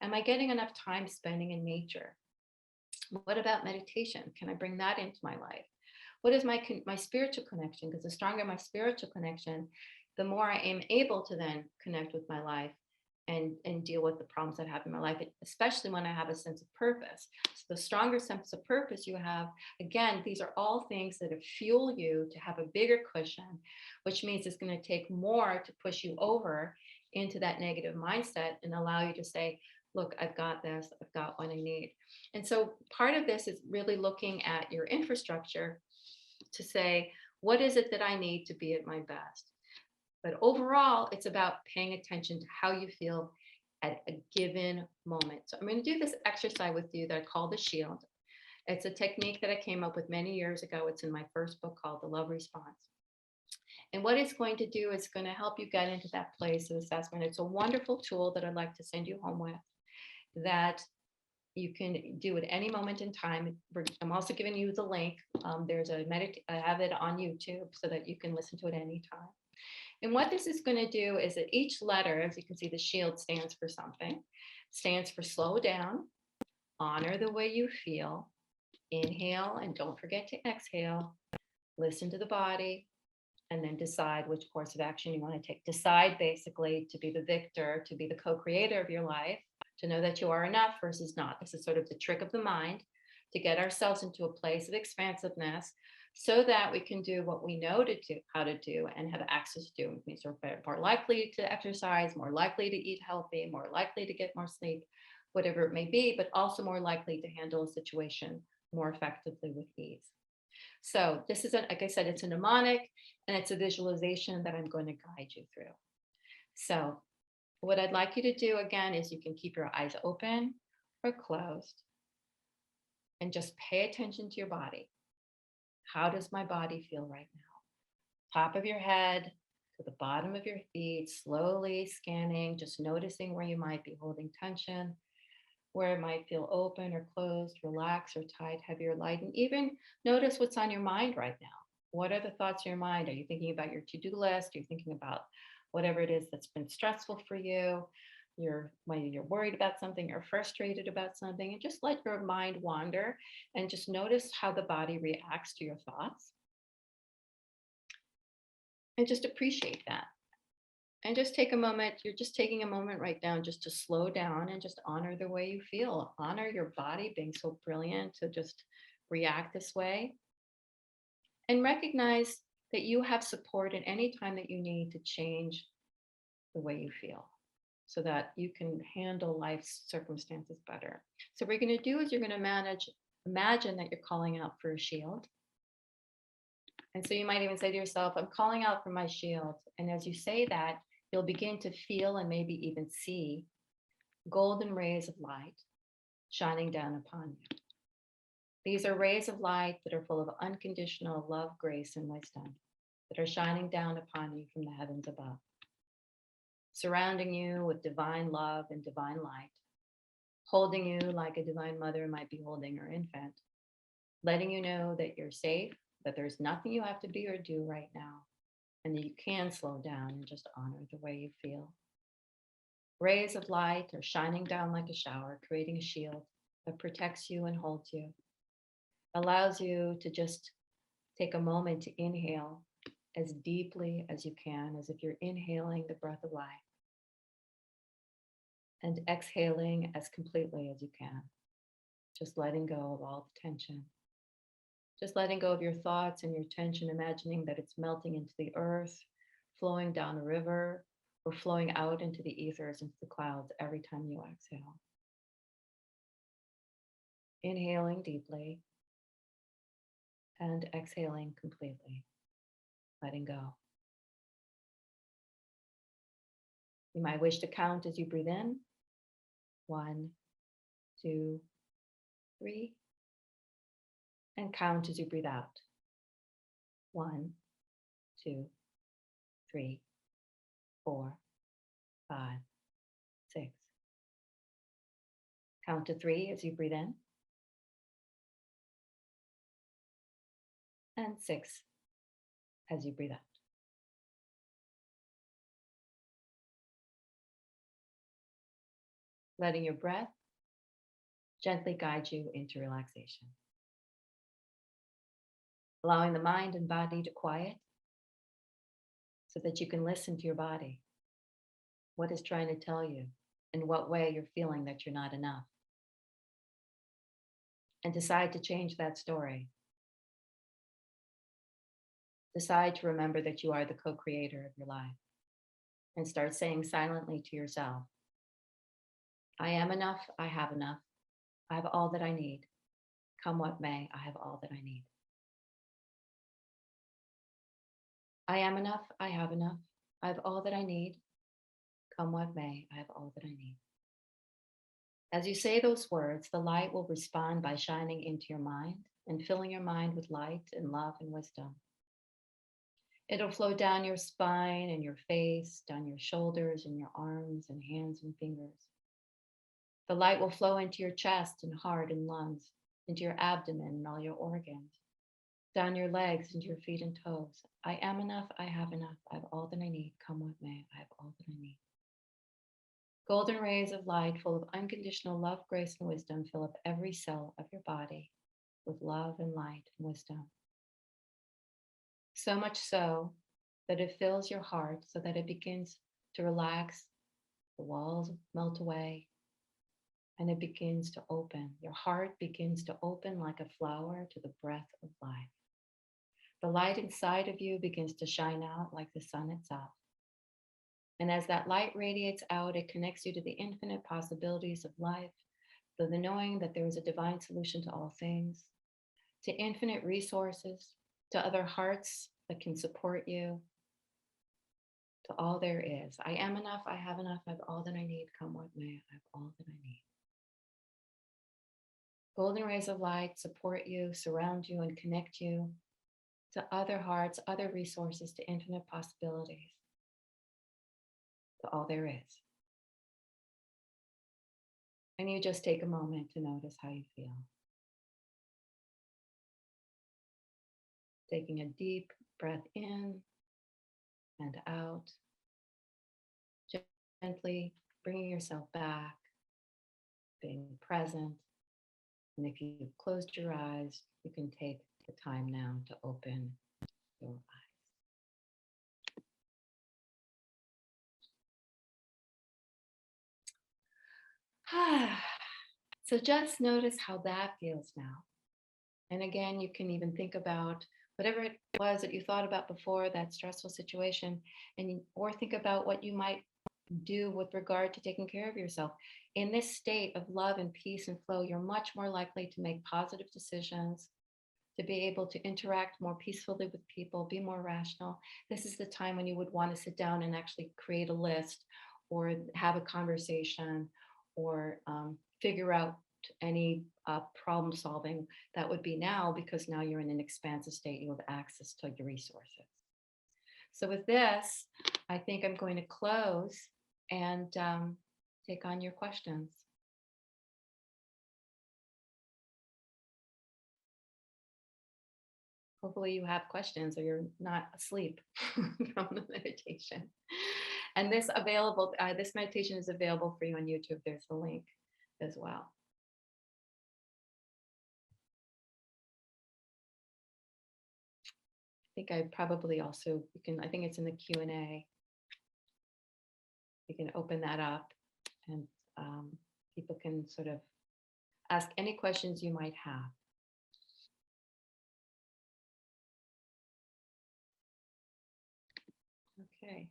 Am I getting enough time spending in nature? What about meditation? Can I bring that into my life? What is my spiritual connection? Because the stronger my spiritual connection, the more I am able to then connect with my life and deal with the problems that happen in my life, especially when I have a sense of purpose. So the stronger sense of purpose you have, again, these are all things that fuel you to have a bigger cushion, which means it's going to take more to push you over into that negative mindset and allow you to say, look, I've got this, I've got what I need. And so part of this is really looking at your infrastructure to say, what is it that I need to be at my best? But overall, it's about paying attention to how you feel at a given moment. So I'm going to do this exercise with you that I call the shield. It's a technique that I came up with many years ago. It's in my first book called The Love Response. And what it's going to do is going to help you get into that place of assessment. It's a wonderful tool that I'd like to send you home with that you can do at any moment in time. I'm also giving you the link. There's I have it on YouTube so that you can listen to it anytime. And what this is going to do is that each letter, as you can see, the shield stands for something, stands for slow down, honor the way you feel, inhale, and don't forget to exhale, listen to the body, and then decide which course of action you want to take. Decide basically to be the victor, to be the co-creator of your life, to know that you are enough versus not. This is sort of the trick of the mind to get ourselves into a place of expansiveness so that we can do what we know to do, how to do, and have access to. It means we're more likely to exercise, more likely to eat healthy, more likely to get more sleep, whatever it may be, but also more likely to handle a situation more effectively with ease. So this is, like I said, it's a mnemonic and it's a visualization that I'm going to guide you through. So what I'd like you to do again is you can keep your eyes open or closed and just pay attention to your body. How does my body feel right now? Top of your head to the bottom of your feet, slowly scanning, just noticing where you might be holding tension, where it might feel open or closed, relaxed or tight, heavy or light, and even notice what's on your mind right now. What are the thoughts in your mind? Are you thinking about your to-do list? Are you thinking about whatever it is that's been stressful for you? When you're worried about something or frustrated about something, and just let your mind wander and just notice how the body reacts to your thoughts. And just appreciate that. And just take a moment. You're just taking a moment right now just to slow down and just honor the way you feel. Honor your body being so brilliant to just react this way. And recognize that you have support at any time that you need to change the way you feel so that you can handle life's circumstances better. So, what you're going to do is you're going to imagine that you're calling out for a shield. And so you might even say to yourself, I'm calling out for my shield. And as you say that, you'll begin to feel and maybe even see golden rays of light shining down upon you. These are rays of light that are full of unconditional love, grace, and wisdom that are shining down upon you from the heavens above, surrounding you with divine love and divine light, holding you like a divine mother might be holding her infant, letting you know that you're safe, that there's nothing you have to be or do right now, and that you can slow down and just honor the way you feel. Rays of light are shining down like a shower, creating a shield that protects you and holds you, allows you to just take a moment to inhale as deeply as you can, as if you're inhaling the breath of life, and exhaling as completely as you can, just letting go of all the tension. Just letting go of your thoughts and your tension, imagining that it's melting into the earth, flowing down a river, or flowing out into the ethers, into the clouds every time you exhale. Inhaling deeply and exhaling completely, letting go. You might wish to count as you breathe in. 1, 2, 3. And count as you breathe out. 1, 2, 3, 4, 5, 6. Count to 3 as you breathe in. And 6 as you breathe out. Letting your breath gently guide you into relaxation. Allowing the mind and body to quiet so that you can listen to your body. What is trying to tell you? In what way you're feeling that you're not enough? And decide to change that story. Decide to remember that you are the co-creator of your life. And start saying silently to yourself, I am enough, I have enough. I have all that I need. Come what may, I have all that I need. I am enough, I have enough. I have all that I need. Come what may, I have all that I need. As you say those words, the light will respond by shining into your mind and filling your mind with light and love and wisdom. It'll flow down your spine and your face, down your shoulders and your arms and hands and fingers. The light will flow into your chest and heart and lungs, into your abdomen and all your organs, down your legs, into your feet and toes. I am enough, I have enough, I have all that I need. Come what may, I have all that I need. Golden rays of light full of unconditional love, grace, and wisdom fill up every cell of your body with love and light and wisdom. So much so that it fills your heart so that it begins to relax, the walls melt away, and it begins to open. Your heart begins to open like a flower to the breath of life. The light inside of you begins to shine out like the sun itself. And as that light radiates out, it connects you to the infinite possibilities of life, to the knowing that there is a divine solution to all things, to infinite resources, to other hearts that can support you, to all there is. I am enough, I have enough, I have all that I need. Come what may, I have all that I need. Golden rays of light support you, surround you, and connect you to other hearts, other resources, to infinite possibilities, to all there is. And you just take a moment to notice how you feel. Taking a deep breath in and out, gently bringing yourself back, being present. And if you've closed your eyes, you can take the time now to open your eyes. So just notice how that feels now. And again, you can even think about whatever it was that you thought about before that stressful situation, or think about what you might do with regard to taking care of yourself. In this state of love and peace and flow, you're much more likely to make positive decisions, to be able to interact more peacefully with people, be more rational. This is the time when you would want to sit down and actually create a list or have a conversation or figure out any problem solving. That would be now, because now you're in an expansive state, you have access to your resources. So with this, I think I'm going to close and take on your questions. Hopefully you have questions or you're not asleep from the meditation. And this meditation is available for you on YouTube. There's the link as well. I think I probably also, I think it's in the Q&A. You can open that up and people can sort of ask any questions you might have. Okay.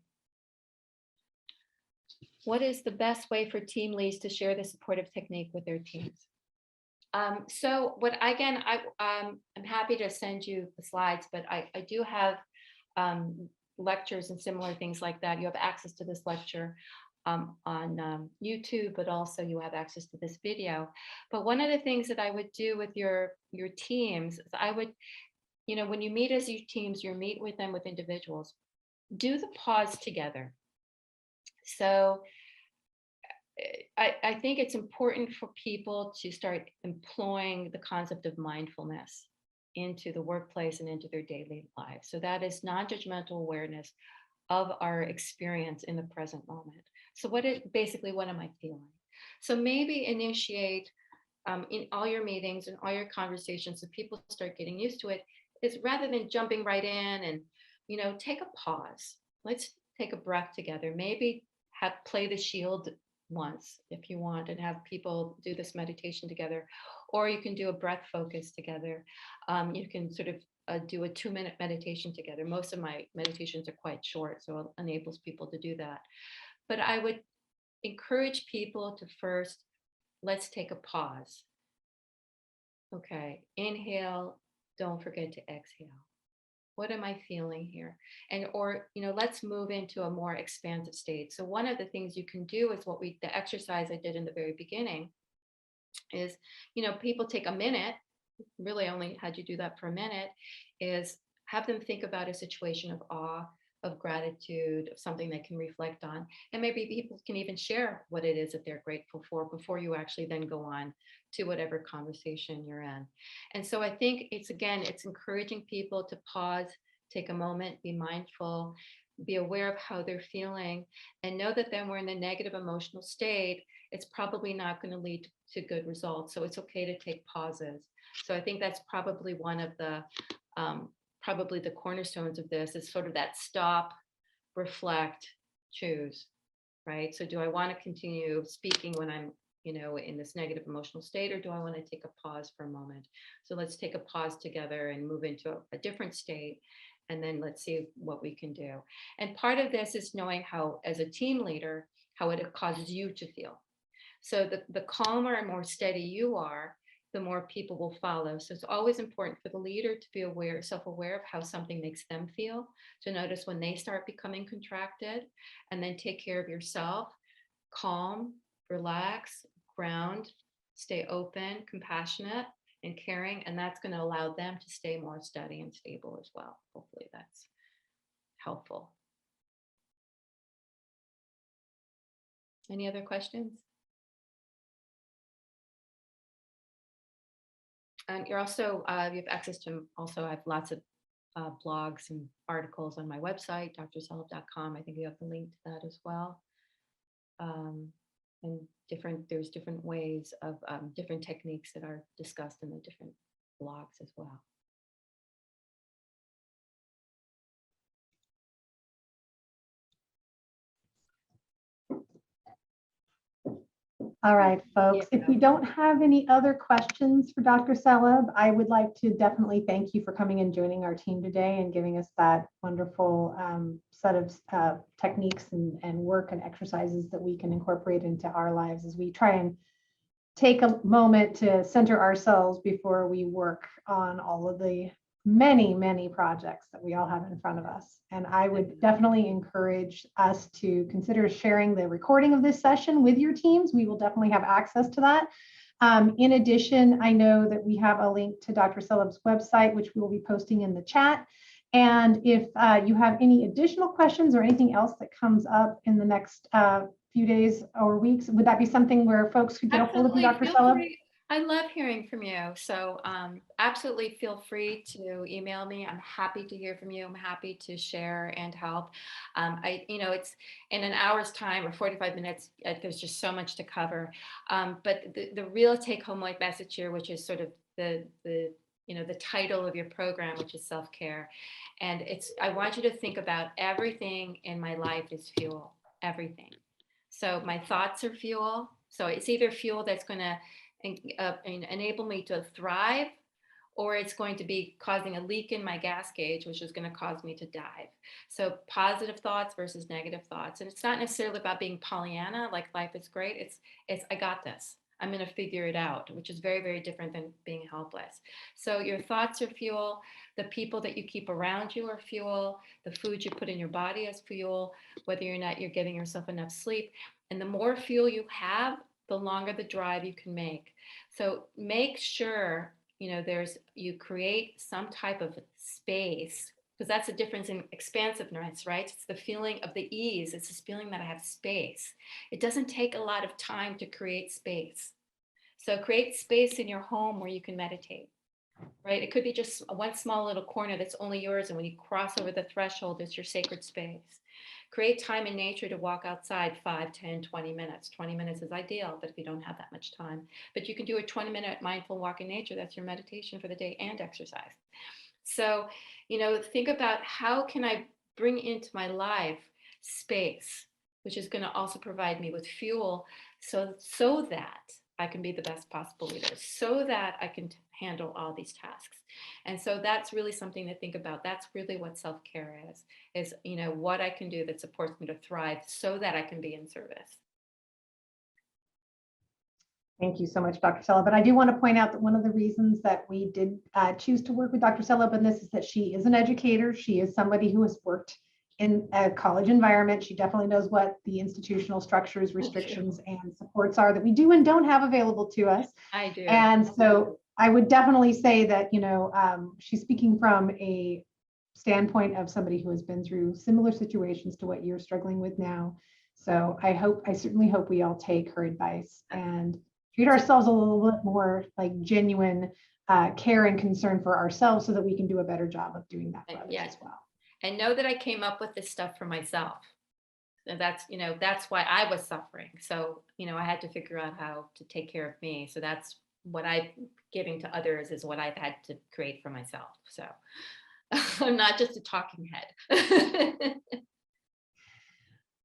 What is the best way for team leads to share the supportive technique with their teams? So I'm happy to send you the slides, but I do have lectures and similar things like that. You have access to this lecture on YouTube, but also you have access to this video. But one of the things that I would do with your teams is I would, when you meet as your teams, you meet with them with individuals, do the pause together. So I think it's important for people to start employing the concept of mindfulness into the workplace and into their daily lives. So that is non-judgmental awareness of our experience in the present moment. So what am I feeling? So maybe initiate in all your meetings and all your conversations, so people start getting used to it, is rather than jumping right in and, take a pause. Let's take a breath together. Maybe play the shield once if you want and have people do this meditation together, or you can do a breath focus together. You can sort of do a 2-minute meditation together. Most of my meditations are quite short, so it enables people to do that. But I would encourage people to first, let's take a pause. Okay, inhale, don't forget to exhale. What am I feeling here? Or let's move into a more expansive state. So one of the things you can do is the exercise I did in the very beginning is, people take a minute, really only had you do that for a minute, is have them think about a situation of awe, of gratitude, of something they can reflect on. And maybe people can even share what it is that they're grateful for before you actually then go on to whatever conversation you're in. And so I think it's encouraging people to pause, take a moment, be mindful, be aware of how they're feeling, and know that then we're in a negative emotional state. It's probably not going to lead to good results. So it's okay to take pauses. So I think that's probably one of the cornerstones of this, is sort of that stop, reflect, choose, right? So do I want to continue speaking when I'm, in this negative emotional state, or do I want to take a pause for a moment? So let's take a pause together and move into a different state. And then let's see what we can do. And part of this is knowing how, as a team leader, how it causes you to feel. So the calmer and more steady you are, the more people will follow. So it's always important for the leader to be self-aware of how something makes them feel, to notice when they start becoming contracted, and then take care of yourself, calm, relax, ground, stay open, compassionate, and caring. And that's going to allow them to stay more steady and stable as well. Hopefully that's helpful. Any other questions? And you're also, you have access to, also I have lots of blogs and articles on my website, drself.com. I think you have the link to that as well. And there's different ways of different techniques that are discussed in the different blogs as well. All right, folks, if we don't have any other questions for Dr. Seleb, I would like to definitely thank you for coming and joining our team today and giving us that wonderful set of techniques and work and exercises that we can incorporate into our lives as we try and take a moment to center ourselves before we work on all of the many, many projects that we all have in front of us. And I would definitely encourage us to consider sharing the recording of this session with your teams. We will definitely have access to that. In addition, I know that we have a link to Dr. Seleb's website, which we will be posting in the chat. And if you have any additional questions or anything else that comes up in the next few days or weeks, would that be something where folks could get a hold of you, Dr. Seleb? I love hearing from you. So absolutely feel free to email me. I'm happy to hear from you. I'm happy to share and help. It's in an hour's time or 45 minutes, there's just so much to cover. But the real take home message here, which is sort of the title of your program, which is self-care. And I want you to think about everything in my life is fuel, everything. So my thoughts are fuel. So it's either fuel that's going to enable me to thrive, or it's going to be causing a leak in my gas gauge, which is going to cause me to dive. So positive thoughts versus negative thoughts. And it's not necessarily about being Pollyanna, like life is great. It's I got this. I'm going to figure it out, which is very, very different than being helpless. So your thoughts are fuel. The people that you keep around you are fuel. The food you put in your body is fuel, whether or not you're giving yourself enough sleep. And the more fuel you have, the longer the drive you can make. So make sure, you create some type of space, because that's the difference in expansiveness, right? It's the feeling of the ease. It's this feeling that I have space. It doesn't take a lot of time to create space. So create space in your home where you can meditate, right? It could be just one small little corner that's only yours. And when you cross over the threshold, it's your sacred space. Create time in nature to walk outside 5, 10, 20 minutes. 20 minutes is ideal, but if you don't have that much time, but you can do a 20-minute mindful walk in nature. That's your meditation for the day and exercise. So, think about how can I bring into my life space, which is going to also provide me with fuel so that I can be the best possible leader, so that I can handle all these tasks. And so that's really something to think about. That's really what self-care is, what I can do that supports me to thrive so that I can be in service. Thank you so much, Dr. Seleb. But I do want to point out that one of the reasons that we did choose to work with Dr. Seleb in this is that she is an educator. She is somebody who has worked in a college environment. She definitely knows what the institutional structures, restrictions, and supports are that we do and don't have available to us. I do. And so I would definitely say that, she's speaking from a standpoint of somebody who has been through similar situations to what you're struggling with now. So I certainly hope we all take her advice and treat ourselves a little bit more like genuine care and concern for ourselves so that we can do a better job of doing that for others as well. And know that I came up with this stuff for myself. And that's why I was suffering. So, I had to figure out how to take care of me. So that's what I'm giving to others is what I've had to create for myself. So I'm not just a talking head.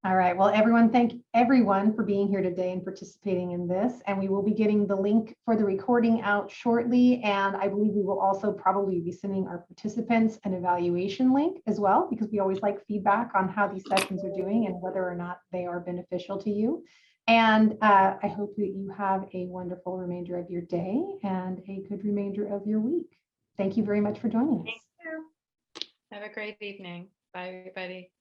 All right. Well, everyone, thank everyone for being here today and participating in this. And we will be getting the link for the recording out shortly. And I believe we will also probably be sending our participants an evaluation link as well, because we always like feedback on how these sessions are doing and whether or not they are beneficial to you. And I hope that you have a wonderful remainder of your day and a good remainder of your week. Thank you very much for joining us. Thank you. Have a great evening. Bye, everybody.